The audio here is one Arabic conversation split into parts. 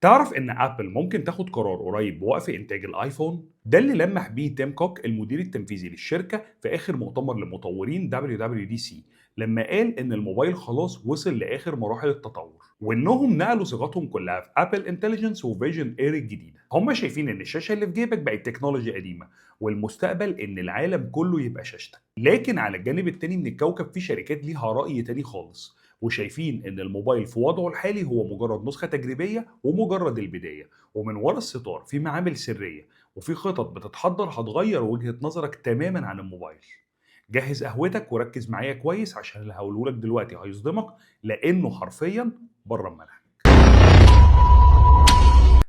تعرف إن أبل ممكن تاخد قرار قريب بوقف إنتاج الآيفون؟ ده اللي لمح بيه تيم كوك المدير التنفيذي للشركة في آخر مؤتمر لمطورين WWDC، لما قال إن الموبايل خلاص وصل لآخر مراحل التطور وإنهم نقلوا ثقتهم كلها في أبل انتليجنس وفيجن اير الجديدة. هم شايفين إن الشاشة اللي في جيبك بقت تكنولوجيا قديمة، والمستقبل إن العالم كله يبقى شاشتك. لكن على الجانب التاني من الكوكب في شركات ليها رأي تاني خالص، وشايفين إن الموبايل في وضعه الحالي هو مجرد نسخة تجريبية ومجرد البداية، ومن ورا الستار في معامل سرية وفي خطط بتتحضر هتغير وجهة نظرك تماما عن الموبايل. جهز قهوتك وركز معايا كويس عشان اللي هقوله لك دلوقتي هيصدمك، لأنه حرفيا بره المنهج.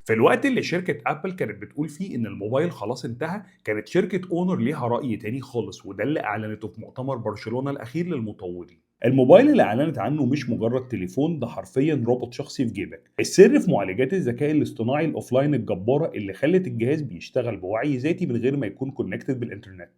في الوقت اللي شركة أبل كانت بتقول فيه إن الموبايل خلاص انتهى، كانت شركة أونر ليها رأي تاني خالص، وده اللي أعلنته في مؤتمر برشلونة الأخير للمطورين. الموبايل اللي أعلنت عنه مش مجرد تليفون، ده حرفيا روبوت شخصي في جيبك. السر في معالجات الذكاء الاصطناعي الأوفلاين الجبارة اللي خلت الجهاز بيشتغل بوعي ذاتي من غير ما يكون كونكتد بالإنترنت،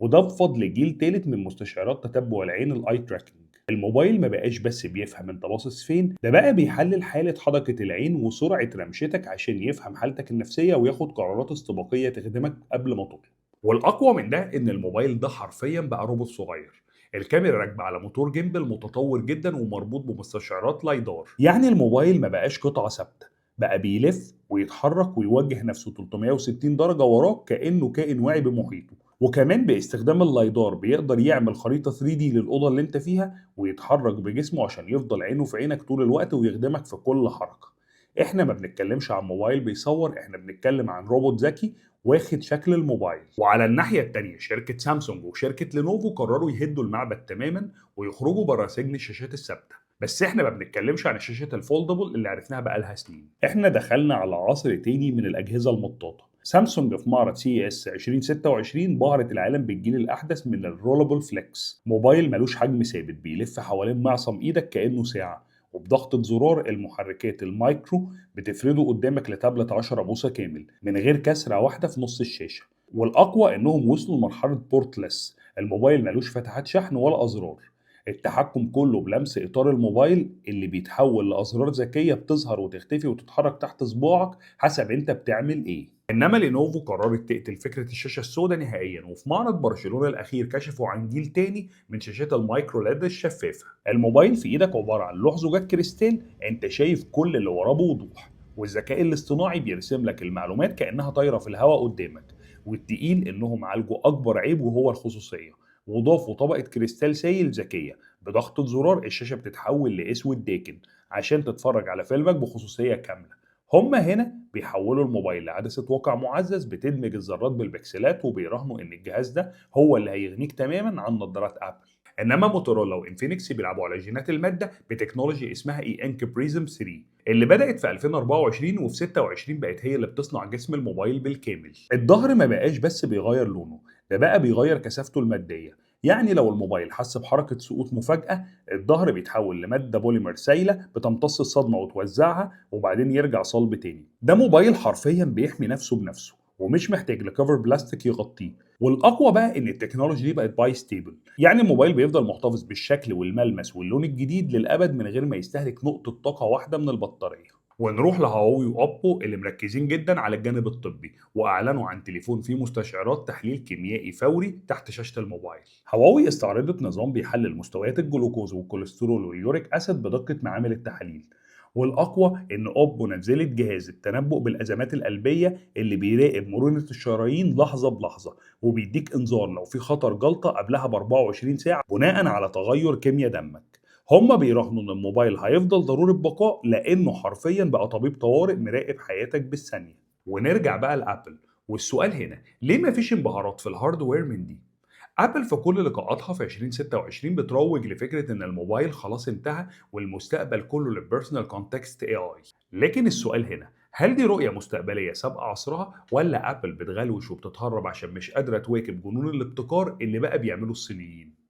وده بفضل جيل تالت من مستشعرات تتبع العين الاي تراكنج. الموبايل ما بقاش بس بيفهم انت باصص فين، ده بقى بيحلل حالة حركة العين وسرعة رمشتك عشان يفهم حالتك النفسية وياخد قرارات استباقية تخدمك قبل ما تطلب. والأقوى من ده إن الموبايل ده حرفيا بقى روبوت صغير. الكاميرا راكبة على موتور جيمبل متطور جدا ومربوط بمستشعرات لايدار، يعني الموبايل ما بقاش قطعة ثابتة، بقى بيلف ويتحرك ويوجه نفسه 360 درجة وراك كأنه كائن واعي بمحيطه. وكمان باستخدام اللايدار بيقدر يعمل خريطة 3D للأوضة اللي انت فيها ويتحرك بجسمه عشان يفضل عينه في عينك طول الوقت ويخدمك في كل حركة. احنا ما بنتكلمش عن موبايل بيصور، احنا بنتكلم عن روبوت ذكي واخد شكل الموبايل. وعلى الناحية التانية شركة سامسونج وشركة لينوفو قرروا يهدوا المعبد تماما ويخرجوا بره سجن الشاشات الثابتة. بس احنا ما بنتكلمش عن الشاشات الفولدبل اللي عرفناها بقالها سنين، احنا دخلنا على عصر تاني من الأجهزة المطاطة. سامسونج في معرض سي اس 2026 بهرت العالم بالجيل الأحدث من الرولابل فليكس، موبايل ملوش حجم ثابت بيلف حوالين معصم إيدك كأنه ساعة، وبضغطة زرار المحركات المايكرو بتفرده قدامك لتابلت 10 بوصة كامل من غير كسرة واحدة في نص الشاشة. والأقوى إنهم وصلوا لمرحلة بورتلس، الموبايل ملوش فتحات شحن ولا أزرار، التحكم كله بلمس إطار الموبايل اللي بيتحول لأزرار ذكية بتظهر وتختفي وتتحرك تحت صباعك حسب أنت بتعمل إيه. إنما لينوفو قررت تقتل فكرة الشاشة السوداء نهائيا، وفي معرض برشلونة الأخير كشفوا عن جيل تاني من شاشات المايكرو ليد الشفافة. الموبايل في إيدك عبارة عن لوح زجاج كريستال، أنت شايف كل اللي وراه بوضوح، والذكاء الاصطناعي بيرسم لك المعلومات كأنها طايرة في الهواء قدامك. والتقيل إنهم عالجوا أكبر عيب وهو الخصوصية، وضافوا طبقة كريستال سائل ذكية، بضغطة زرار الشاشة بتتحول لأسود داكن عشان تتفرج على فيلمك بخصوصية كاملة. هما هنا بيحولوا الموبايل لعدسة واقع معزز بتدمج الذرات بالبكسلات، وبيراهنوا إن الجهاز ده هو اللي هيغنيك تماما عن نظارات أبل. إنما موتورولا وإنفينكس بيلعبوا على جينات المادة بتكنولوجي اسمها إي إنك بريزم 3، اللي بدأت في 2024 وفي 26 بقت هي اللي بتصنع جسم الموبايل بالكامل. الظهر ما بقاش بس بيغير لونه، ده بقى بيغير كثافته المادية. يعني لو الموبايل حس بحركة سقوط مفاجأة، الظهر بيتحول لمادة بوليمر سايلة بتمتص الصدمة وتوزعها وبعدين يرجع صلب تاني. ده موبايل حرفيا بيحمي نفسه بنفسه ومش محتاج لكفر بلاستيك يغطيه. والاقوى بقى ان التكنولوجي دي بقت باي ستيبل، يعني الموبايل بيفضل محتفظ بالشكل والملمس واللون الجديد للابد من غير ما يستهلك نقطة طاقة واحدة من البطارية. ونروح لهواوي وأوبو اللي مركزين جدا على الجانب الطبي، وأعلنوا عن تليفون فيه مستشعرات تحليل كيميائي فوري تحت شاشة الموبايل. هواوي استعرضت نظام بيحلل مستويات الجلوكوز والكوليسترول واليوريك أسيد بدقة معامل التحاليل. والأقوى إن أوبو نزلت جهاز التنبؤ بالأزمات القلبية اللي بيراقب مرونة الشرايين لحظة بلحظة، وبيديك إنذار لو في خطر جلطة قبلها ب 24 ساعة بناء على تغير كيمياء دمك. هما بيراهنوا ان الموبايل هيفضل ضروري ببقاء لانه حرفيا بقى طبيب طوارئ مراقب حياتك بالثانيه. ونرجع بقى لابل، والسؤال هنا ليه مفيش انبهارات في الهاردوير من دي؟ ابل في كل لقاءاتها في 2026 بتروج لفكره ان الموبايل خلاص انتهى والمستقبل كله للبيرسونال كونتكست اي اي. لكن السؤال هنا، هل دي رؤيه مستقبليه سابقه عصرها، ولا ابل بتغلوش وبتتهرب عشان مش قادره تواكب جنون الابتكار اللي بقى بيعمله الصينيين؟